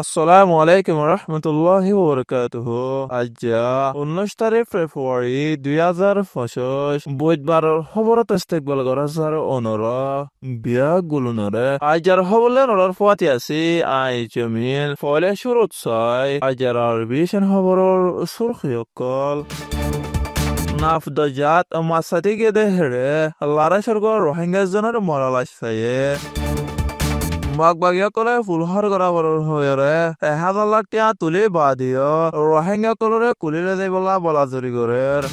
আসসালামু আলাইকুম রহমতুল্লাহি ওবরাকাতুহু। আজ 19 ফেব্রুৱাৰী 2025 বুধবাৰৰ খবৰত ইস্তেকবাল কৰাৰ অনৰা বিয়া গুলুনৰে আজাৰ হবলে নৰৰ ফুয়াতি আছে আই জমিল ফলে শুরুত চাই আজাৰ আৰবিশন খবৰৰ সুৰখিয়কল নাফদজাত মাসাতি গেদে হেৰে লাৰা সৰ্গৰ রোহিঙ্গা জনৰ মৰালাশ চায়ে মগবাগীসকলে ফুলহৰ গৰাবৰৰ হৈৰে এহাজালাক টিয়া তুলি বাদিও রোহিঙ্গাসকলৰে কুলিলে দেবলা বলাজুৰি গৰেৰ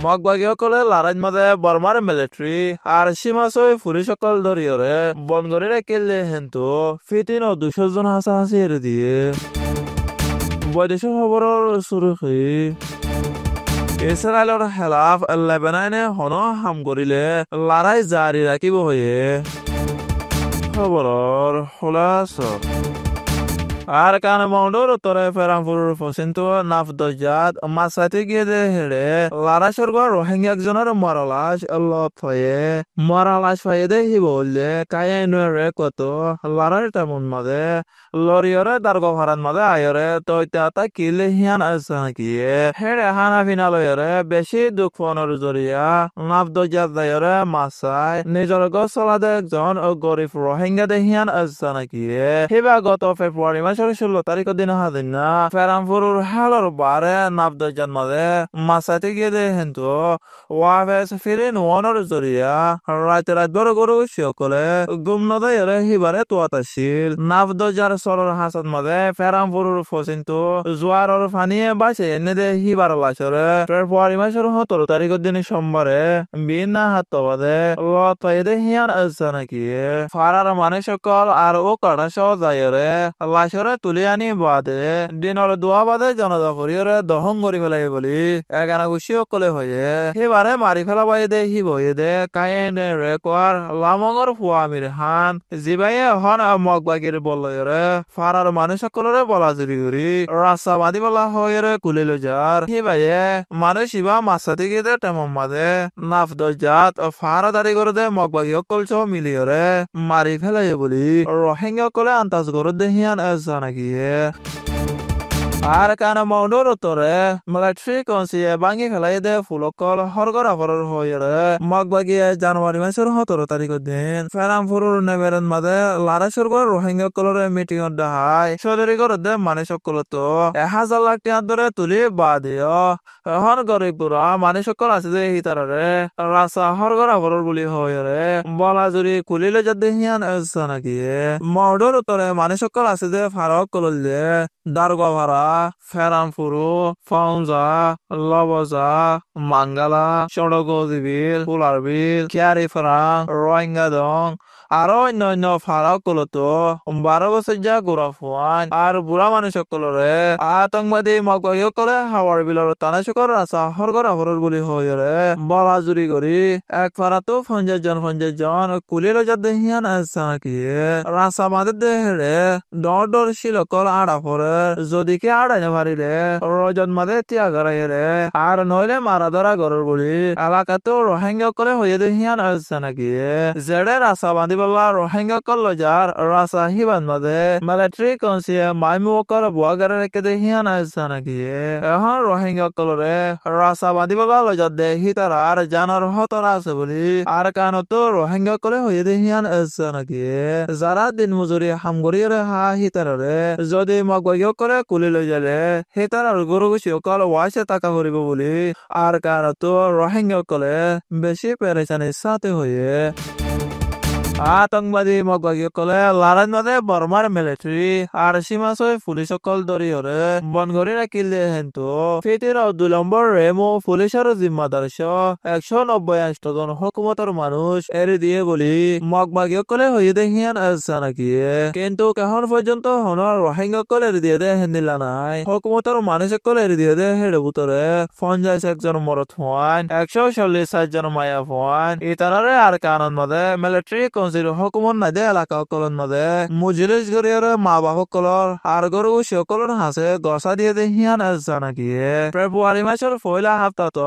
মগবাগীসকলে লাৰাইত মাজে বৰ্মাৰ মিলিটাৰী আৰু সীমাচৈ পুলিচসকল ধৰিয়ৰে বনগৰিৰে কেলে হেন্তু ফিটিন 200 জন হাঁচি এৰি দিয়ে বৈদেশিক খবৰৰ চুৰুখি ইছৰাইলৰ খেলাফ লেবাননে হন হাম কৰিলে লৰাই জাৰি ৰাখিব হয়ে খবৰৰ খোলাসা আর কান মাউন্ডর উত্তরে ফেরামপুর পর্যন্ত নাফদজাত মাসাতি গিয়ে হেড়ে লারা স্বর্গ রোহিঙ্গা একজনের মরালাস মরালাস হয়ে দেখি বললে কায়ে নুয়ে কত লারার তেমন মাঝে লরিয়রে দার্গ ভাড়ান মাঝে আয়রে তৈতা কিলে হিয়ান আছে নাকি হেড়ে হানা ফিনা লয়রে বেশি দুঃখ ফোনের জরিয়া নাফদজাত দায়রে মাসাই নিজের গছলাদে একজন গরিব রোহিঙ্গা দেহিয়ান আছে নাকি হিবা গত ফেব্রুয়ারি 16 তারিখের দিন হাদিন না ফেরামপুরের হালর বারে নাফদজাত মাঝে মাসাতে গিয়ে হেন্তু ওয়াভেস ফিরিন ওয়ানোর জরিয়া রাত বড় গরু সকলে গুমনদয়রে হিবারে তোয়াতাছিল নাফদজার সরর হাসাত মাঝে ফেরামপুরের ফসিন্তু জোয়ারর ফানিয়ে বাসে এনে দে হিবার লাশরে ফেব্রুয়ারি 17 তারিখের দিন সোমবারে বিনা হাত বাদে লতাইদে হিয়ান আছে নাকি ফারার মানে সকল আর ও কাটা সহ যায়রে লাশরে তুলি আনি বাদে দিনের দোয়া বাদে জনতা করিয়রে দহন করি ফেলাই বলি এগানা গুছি অকলে হয়ে সেইবারে মারি ফেলা বাই দে হি বয়ে দে কায়েন রেকোয়ার লামঙর ফুয়ামির হান জিবাইয়ে হন মগবাগির বলয়রে ফারার মানুষ সকলরে বলা জুরি করি রাস্তা বাঁধি বলা হয়ে কুলিল যার হিবাইয়ে মানুষ ইবা মাসাতি গিয়ে দে তেমন মাঝে নাফদজাত ফারা দাঁড়ি করে দে মগবাগি অকল সহ মিলিয়রে মারি ফেলাই বলি রোহিঙ্গা অকলে আন্তাজ করে দে হিয়ান আছে নাকি আর কানা মাউন্ডর উত্তরে মিলিটারি কনসিয়ে ভাঙি ফেলাই দে ফুলকল হরগর আফরর হয়ে মগবাগিয়ে জানুয়ারি 17 তারিখের দিন ফেরামপুরের নেবেরন মাঝে লারা সরগর রোহিঙ্গা কলরে মিটিং দেখায় সদরি করে দে মানে সকল তো 1000 লাখ টাকা ধরে তুলি বাদিও এখন গরিবপুরা মানে সকল আছে যে হিতারে রাস্তা হরগর আফরর বলি হয়ে বলা জুড়ি কুলিলে যাতে হিয়ান আছে নাকি মাউন্ডর উত্তরে মানে সকল আছে যে ফারক কললে দারগা ভাড়া ফেরামপুরু ফাউজা লবজা মাঙ্গালা চড়গদিবিল পুলারবিল কিয়ারি ফরাং রোহিঙ্গা দং আরো অন্যান্য ফারাক কলতো 12 বছর যা গোড়া ফুয়ান আর বুড়া মানুষ সকলরে আতঙ্কবাদী মগবাগী সকলে হাওয়ার বিলর টানা সকল রাস্তা হরগর আফরর বলি হয়ে বলা জুরি করি এক ফারাতো 50 জন কুলিল যাতে হিয়ান আছে নাকি রাস্তা মাদের দেহে দর শিলকল আড়া পরে যদি কে আড়াইনে পারিলে রজন মাদে ত্যাগারে আর নইলে মারা ধরা গরর বলি এলাকাতো রোহিঙ্গা করে হয়ে দে হিয়ান আছে নাকি জেডে রাস্তা বাঁধি বলা রোহিঙ্গা করল যার রাস্তা হিবান মাদে মিলিটারি কনসিয়ে মাইমু কর বুয়াগারে রেখে দে হিয়ান আছে নাকি এখন রোহিঙ্গা কলরে রাস্তা বাঁধি বলা লজার দে হিতার আর জানার হতর আছে বলি আর কানতো রোহিঙ্গা করে হয়ে দে হিয়ান আছে নাকি যারা দিন মজুরি হামগরিয়ে হা হিতারে যদি মগবাগী করে কুলি লৈ যালে হিতার আর গরু গুছি অকল ওয়াইসে টাকা করিব বলি আর কানতো রোহিঙ্গা কলে বেশি পেরেছানির সাথে হয়ে আতঙ্কবাদী মগবাগী কলে লারাইত মাঝে বর্মার মিলিটারি আর সীমাচৈ পুলিশ সকল ধরিয়রে বনগরি রাখিলে হেন্তু ফিটির 2 নম্বর রেমো পুলিশের জিম্মাদার 190 জন হুকুমতর মানুষ এরি দিয়ে বলি মগবাগী কলে হয়ে দেখিয়ান আছে নাকি কিন্তু এখন পর্যন্ত হন রোহিঙ্গা কলে এরি দিয়ে দে হেন্দিলা নাই হুকুমতর মানুষ সকল এরি দিয়ে দে হেড়ে বুতরে 51 জন মরত হওয়ান 140 জন মায়া হওয়ান ইতারারে আর কানন মাঝে মিলিটারি তনজির হুকুমত নাইদে এলাকা কলন নদে মুজলিস গরিয়র মা বাবা কলর আর গরু সকলর হাসে গসা দিয়ে দে হিয়ান জানাকিয়ে ফেব্রুয়ারি মাসের পয়লা হাফতাত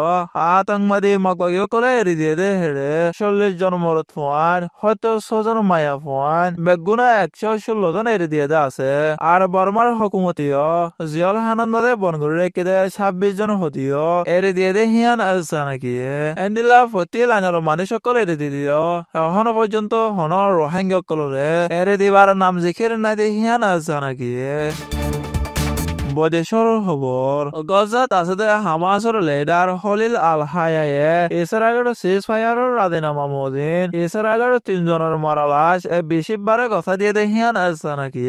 আতঙ্কবাদী মগবাগীয় কলে এরি দিয়ে দে হেরে 40 জন মরত ফোয়ান হয়তো 6 জন মায়া ফোয়ান বেগুনা 116 জন এরি দিয়ে দে আছে আর বর্মার হুকুমতীয় জিয়ল হানান্দরে বনগুড়ি রেখে দে 26 জন হতিও এরি দিয়ে দে হিয়ান জানাকিয়ে এন্ডিলা ফতি লাইনের মানুষ সকল এরি দিয়ে দিও এখনো পর্যন্ত হন রোহিঙ্গা কলরে এরি দিবার নাম জিকির নাই দে হিয়ান জানাকিয়ে বৈদেশৰ খবৰ গজাত আছে দে হামাসৰ লিডাৰ হলিল আল হায়ায়ে ইসরায়েলৰ সিজ ফায়াৰৰ ৰাজিনামা মদিন ইসরায়েলৰ 3 জনৰ মৰা লাশ বেশিবাৰে কথা দিয়ে দে হিয়ান আছে নাকি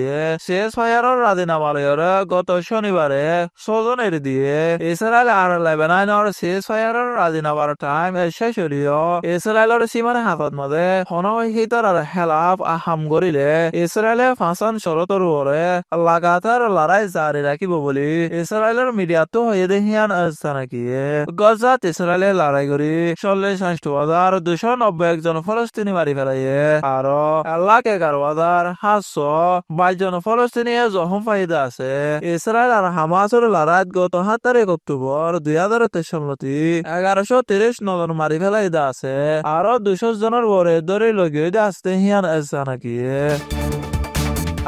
সিজ ফায়াৰৰ ৰাজিনামা লয়ৰে গত শনিবাৰে 6 জন এৰি দিয়ে ইসরায়েল আৰু লেবাননৰ সিজ ফায়াৰৰ ৰাজিনামাৰ টাইম শেষ হলিও ইসরায়েলৰ সীমাৰ হাতত মদে হনহিতৰ আৰু হেলাফ আহাম কৰিলে ইসরায়েলে ফাঁসান শৰতৰ ওৰে লাগাতাৰ লড়াই জাৰি ৰাখিব বলি ইসরায়েলের মিডিয়াতো হয়ে দেখিয়ান আসছে নাকি গজাত ইসরায়েলে লড়াই করি 40,291 জন ফলস্তিনি মারি ফেলাইয়ে আর 1,11,722 জন ফলস্তিনি জখম ফাইদা আছে ইসরায়েল আর হামাসের লড়াইত গত 7 তারিখ অক্টোবর 2023 সালতি 1130 নজন মারি ফেলাইদা আছে আর 200 জনের বরে ধরে লগে আসতে হিয়ান আসছে নাকি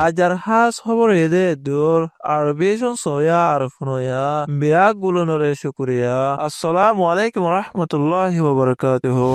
আজার হাস খবর এদে দূর আর বেশন সোয়া আর ফুনয়া বিয়া গুলনরে শুকরিয়া আসসালামু আলাইকুম ওয়া রাহমাতুল্লাহি ওয়া বারাকাতুহু